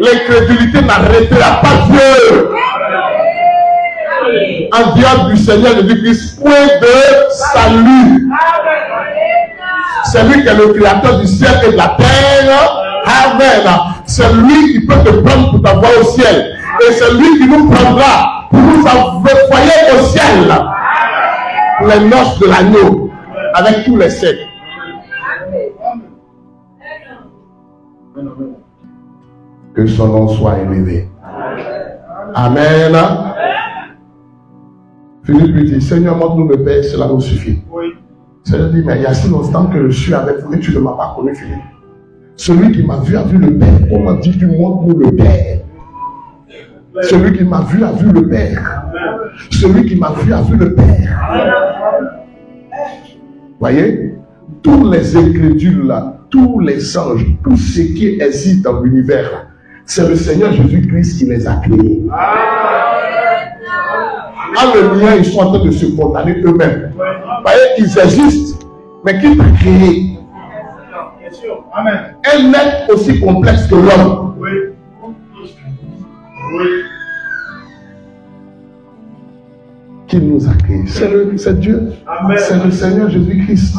L'incrédulité n'arrêtera pas Dieu. En dehors du Seigneur Jésus-Christ, point de salut. C'est lui qui est le créateur du ciel et de la terre. Amen. C'est lui qui peut te prendre pour t'envoyer au ciel. Et c'est lui qui nous prendra pour nous envoyer au ciel. Pour les noces de l'agneau. Avec tous les siècles. Que son nom soit élevé. Amen. Philippe lui dit, Seigneur, montre-nous le Père, cela nous suffit. Oui. Seigneur dit, mais il y a si longtemps que je suis avec vous et tu ne m'as pas connu, Philippe. Celui qui m'a vu a vu le Père. Comment dis-tu, montre-nous le Père? Celui qui m'a vu a vu le Père. Celui qui m'a vu a vu le Père. Voyez, tous les incrédules là, tous les anges, tout ce qui existe dans l'univers, c'est le Seigneur Jésus-Christ qui les a créés. En le lien, ils sont en train de se condamner eux-mêmes. Voyez, ils existent, mais qui t'a créé? Un être aussi complexe que l'homme. Qui nous a créés? C'est Dieu. C'est le Seigneur Jésus-Christ.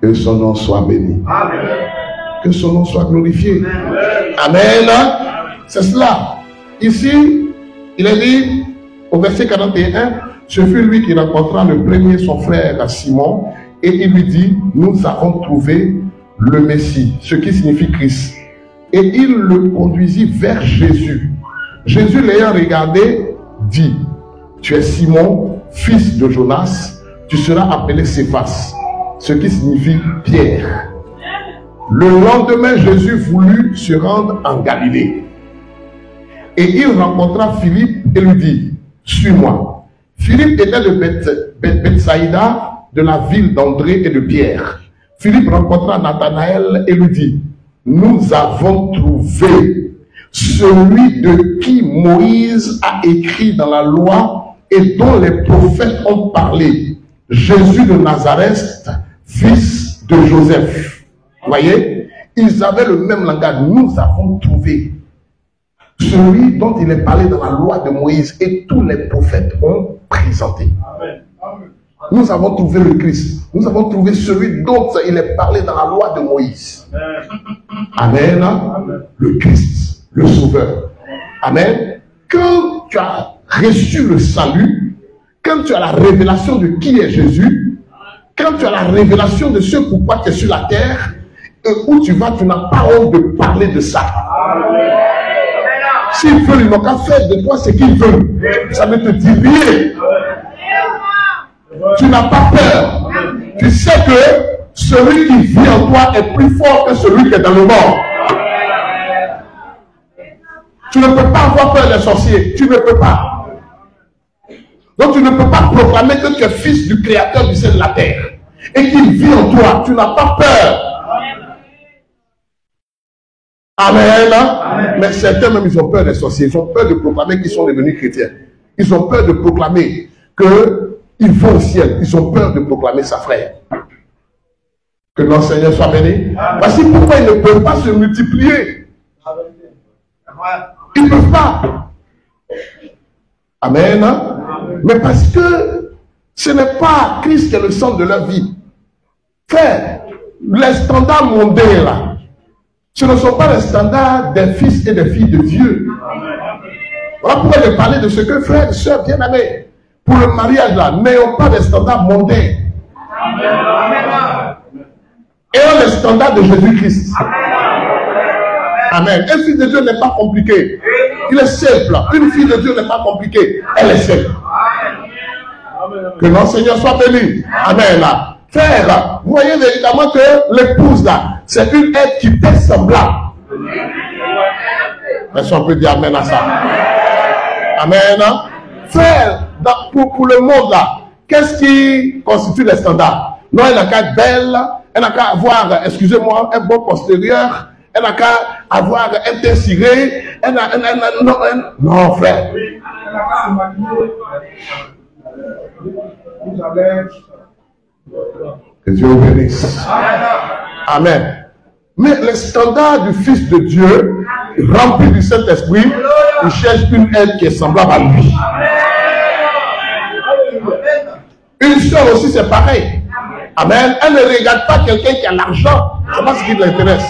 Que son nom soit béni. Que son nom soit glorifié. Amen. C'est cela. Ici, il est dit au verset 41, ce fut lui qui rencontra le premier son frère Simon et il lui dit, nous avons trouvé le Messie, ce qui signifie Christ. Et il le conduisit vers Jésus. Jésus l'ayant regardé, dit, tu es Simon, fils de Jonas, tu seras appelé Céphas, ce qui signifie Pierre. Le lendemain, Jésus voulut se rendre en Galilée. Et il rencontra Philippe et lui dit, suis-moi. Philippe était de Bethsaïda, de la ville d'André et de Pierre. Philippe rencontra Nathanaël et lui dit, nous avons trouvé celui de qui Moïse a écrit dans la loi et dont les prophètes ont parlé, Jésus de Nazareth, fils de Joseph. Vous voyez, ils avaient le même langage. Nous avons trouvé celui dont il est parlé dans la loi de Moïse et tous les prophètes ont présenté. Amen. Nous avons trouvé le Christ. Nous avons trouvé celui dont il est parlé dans la loi de Moïse. Amen. Amen. Le Christ, le Sauveur. Amen. Quand tu as reçu le salut, quand tu as la révélation de qui est Jésus, quand tu as la révélation de ce pourquoi tu es sur la terre, et où tu vas, tu n'as pas honte de parler de ça. Amen. S'ils veulent, ils n'ont qu'à faire de toi ce qu'ils veulent. Ça ne te dit rien. Tu n'as pas peur. Tu sais que celui qui vit en toi est plus fort que celui qui est dans le monde. Tu ne peux pas avoir peur des sorciers. Tu ne peux pas. Donc tu ne peux pas proclamer que tu es fils du Créateur du ciel et de la terre. Et qu'il vit en toi. Tu n'as pas peur. Amen. Amen. Mais certains même, ils ont peur des sorciers. Ils ont peur de proclamer qu'ils sont devenus chrétiens. Ils ont peur de proclamer qu'ils vont au ciel. Ils ont peur de proclamer ça, frère. Que notre Seigneur soit béni. Voici pourquoi ils ne peuvent pas se multiplier. Ils ne peuvent pas. Amen. Amen. Mais parce que ce n'est pas Christ qui est le centre de leur vie. Frère, les standards mondains là, ce ne sont pas les standards des fils et des filles de Dieu. Voilà pourquoi je parlais de ce que frères et sœurs bien-aimés, pour le mariage là, n'ayons pas des standards mondains. Ayons les standards de Jésus-Christ. Amen. Un fils de Dieu n'est pas compliqué. Il est simple. Une fille de Dieu n'est pas compliquée. Elle est simple. Que notre Seigneur soit béni. Amen. Frère, vous voyez évidemment que l'épouse là, c'est une aide qui t'est semblable. Est-ce qu'on peut dire amen à ça? Amen. Frère, pour le monde là, qu'est-ce qui constitue les standards? Non, elle n'a qu'à être belle, elle n'a qu'à avoir, excusez-moi, un bon postérieur, elle n'a qu'à avoir un teint ciré, non, frère. Que Dieu vous bénisse. Amen. Mais les standards du Fils de Dieu, rempli du Saint-Esprit, il cherche une aide qui est semblable à lui. Une sœur aussi, c'est pareil. Amen. Elle ne regarde pas quelqu'un qui a l'argent. C'est pas ce qui l'intéresse.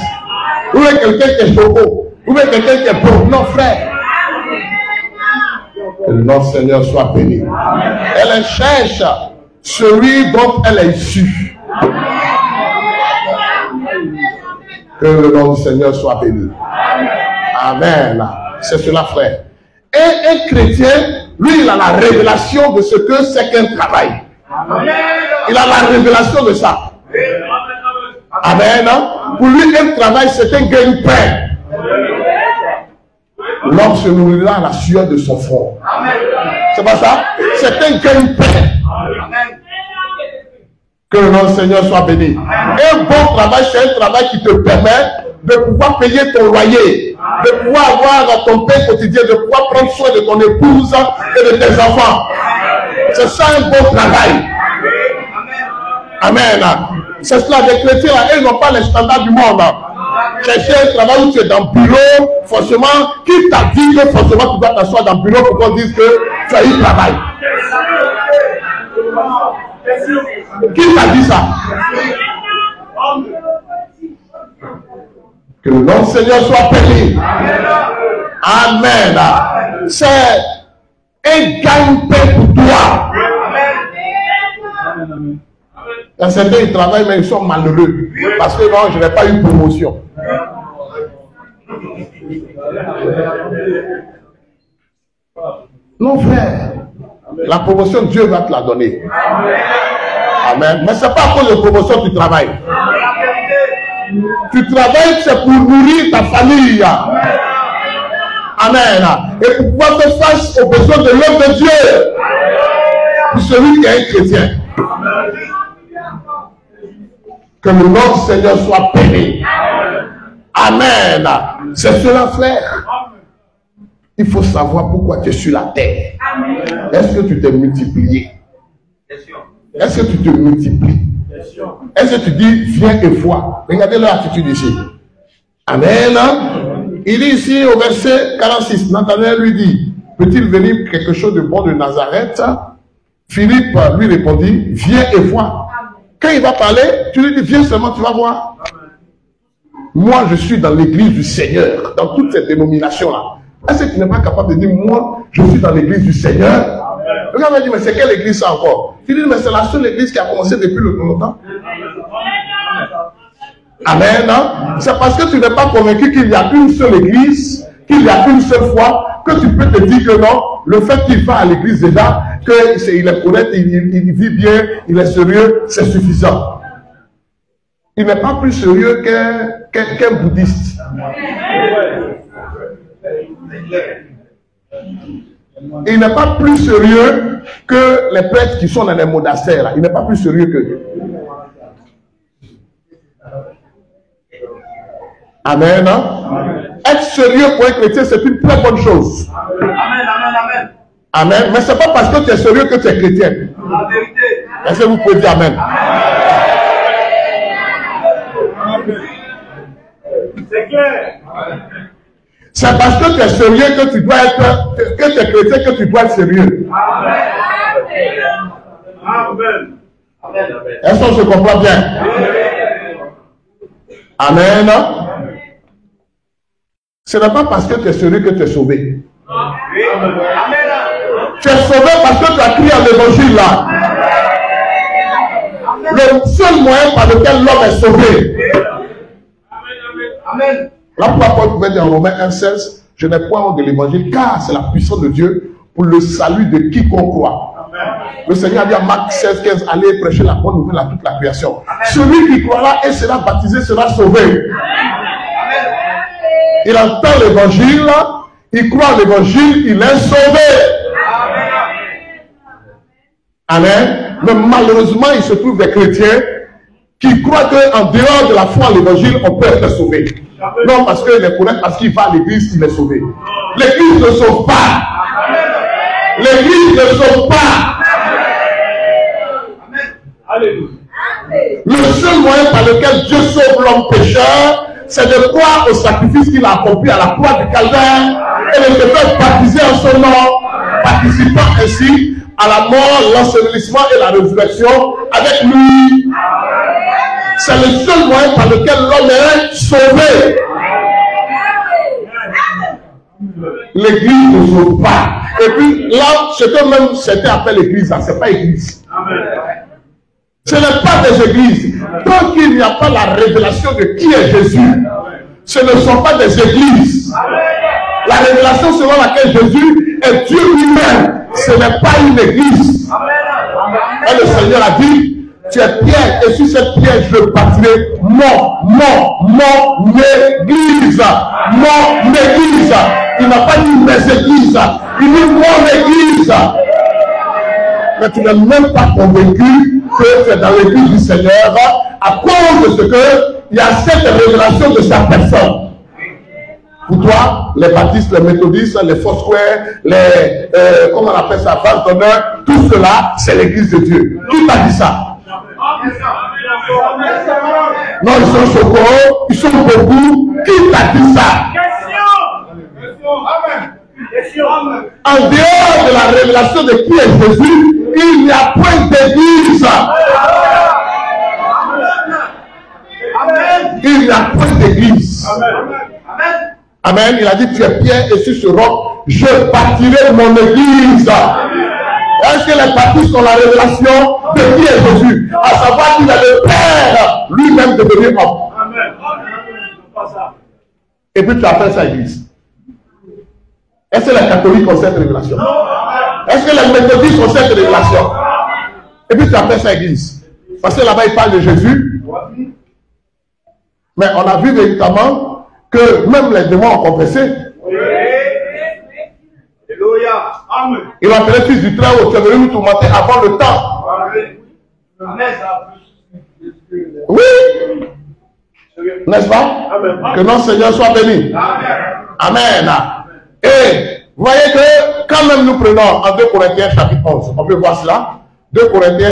Ou bien quelqu'un qui est choco. Ou bien quelqu'un qui est pauvre. Non, frère. Que le nom du Seigneur soit béni. Elle cherche celui dont elle est issue. Que le nom du Seigneur soit béni. Amen. C'est cela, frère. Et un chrétien, lui, il a la révélation de ce que c'est qu'un travail. Il a la révélation de ça. Amen. Pour lui, un travail, c'est un gagne-pain. L'homme se nourrira à la sueur de son front. C'est pas ça? C'est un gagne-pain. Que le nom du Seigneur soit béni. Un bon travail, c'est un travail qui te permet de pouvoir payer ton loyer, de pouvoir avoir ton pain quotidien, de pouvoir prendre soin de ton épouse et de tes enfants. C'est ça un bon travail. Amen. C'est cela, les chrétiens, ils n'ont pas les standards du monde. Chercher un travail où tu es dans le bureau, forcément, qui t'a dit que forcément tu dois t'asseoir dans le bureau pour qu'on dise que tu as eu travail? Qui t'a dit ça? Que le nom du Seigneur soit béni. Amen. C'est un gagne-pain pour toi. Dans certains, ils travaillent, mais ils sont malheureux. Parce que non, je n'ai pas eu promotion. Non, frère. La promotion, Dieu va te la donner. Amen. Mais ce n'est pas à cause de promotion que tu travailles. Tu travailles, c'est pour nourrir ta famille. Amen. Et pour pouvoir faire face aux besoins de l'homme de Dieu. Pour celui qui est un chrétien. Que le nom du Seigneur soit béni. Amen. C'est cela, frère. Il faut savoir pourquoi tu es sur la terre. Est-ce que tu t'es multiplié? Est-ce que tu te multiplies? Est-ce que tu dis viens et vois? Regardez leur attitude ici. Amen. Il dit ici au verset 46, Nathanaël lui dit, peut-il venir quelque chose de bon de Nazareth? Philippe lui répondit, viens et vois. Quand il va parler, tu lui dis, viens seulement, tu vas voir. Moi, je suis dans l'église du Seigneur, dans toutes ces dénominations-là. Est-ce que tu n'es pas capable de dire, moi, je suis dans l'église du Seigneur? Le gars va dire, mais c'est quelle église ça encore? Tu dis, mais c'est la seule église qui a commencé depuis longtemps. Amen. C'est parce que tu n'es pas convaincu qu'il y a une seule église, qu'il y a une seule foi, que tu peux te dire que non, le fait qu'il va à l'église déjà, qu'il est honnête, il vit bien, il est sérieux, c'est suffisant. Il n'est pas plus sérieux qu'un bouddhiste. Il n'est pas plus sérieux que les prêtres qui sont dans les monastères. Il n'est pas plus sérieux que... Amen. Être sérieux pour un chrétien, c'est une très bonne chose. Amen, amen, amen. Amen. Mais ce n'est pas parce que tu es sérieux que tu es chrétien. La vérité. Est-ce que vous pouvez dire amen? C'est clair. C'est parce que tu es sérieux que tu dois être, que tu es chrétien que tu dois être sérieux. Amen. Est-ce qu'on se comprend bien? Amen. Ce n'est pas parce que tu es sérieux que tu es sauvé. Tu es sauvé parce que tu as crié à l'évangile là. Le seul moyen par lequel l'homme est sauvé. Amen. Là, pourquoi Paul pouvait dire en Romains 1,16, je n'ai point honte de l'évangile, car c'est la puissance de Dieu pour le salut de quiconque croit. Le Seigneur a dit à Marc 16,15, allez prêcher la bonne nouvelle à toute la création. Celui qui croira et sera baptisé sera sauvé. Il entend l'évangile, il croit à l'évangile, il est sauvé. Amen. Mais malheureusement, il se trouve des chrétiens qui croient qu'en dehors de la foi à l'évangile, on peut être sauvé. Non, parce qu'il est honnête, parce qu'il va à l'église, il est sauvé. L'église ne sauve pas. L'église ne sauve pas. Le seul moyen par lequel Dieu sauve l'homme pécheur, c'est de croire au sacrifice qu'il a accompli à la croix du calvaire et de se faire baptiser en son nom, participant ainsi à la mort, l'ensevelissement et la résurrection avec lui. C'est le seul moyen par lequel l'homme est sauvé. L'église ne sauve pas. Et puis là, ce que même certains appellent l'église, ce n'est pas église. Ce n'est pas des églises. Tant qu'il n'y a pas la révélation de qui est Jésus, ce ne sont pas des églises. La révélation selon laquelle Jésus est Dieu lui-même, ce n'est pas une église. Et le Seigneur a dit, tu es pierre, et sur cette pierre, je bâtirai mon église. Mon église. Il n'a pas dit mes églises, il dit mon église. Mais tu n'es même pas convaincu que c'est dans l'église du Seigneur à cause de ce qu'il y a cette révélation de sa personne. Pour toi, les baptistes, les méthodistes, les Foursquare, les, comment on appelle ça, d'honneur, tout cela, c'est l'église de Dieu. Qui t'a dit ça? Non, ils sont choquants, ils sont beaucoup. Qui t'a dit ça? En dehors de la révélation de qui est Jésus, il n'y a point d'église. Il n'y a point d'église. Amen. Il a dit, tu es pierre et sur ce roc, je bâtirai mon église. Est-ce que les baptistes ont la révélation de qui est Jésus? À savoir qu'il est le Père lui-même devenu homme. Et puis tu appelles ça église. Est-ce que les catholiques ont cette révélation? Est-ce que les méthodistes ont cette révélation? Et puis tu appelles ça église. Parce que là-bas il parle de Jésus. Mais on a vu véritablement que même les démons ont confessé. Il va appeler fils du Très-Haut, tu es venu nous tourmenter avant le temps. Oui. N'est-ce pas? Que notre Seigneur soit béni. Amen. Et vous voyez que quand même nous prenons en 2 Corinthiens chapitre 11, on peut voir cela. 2 Corinthiens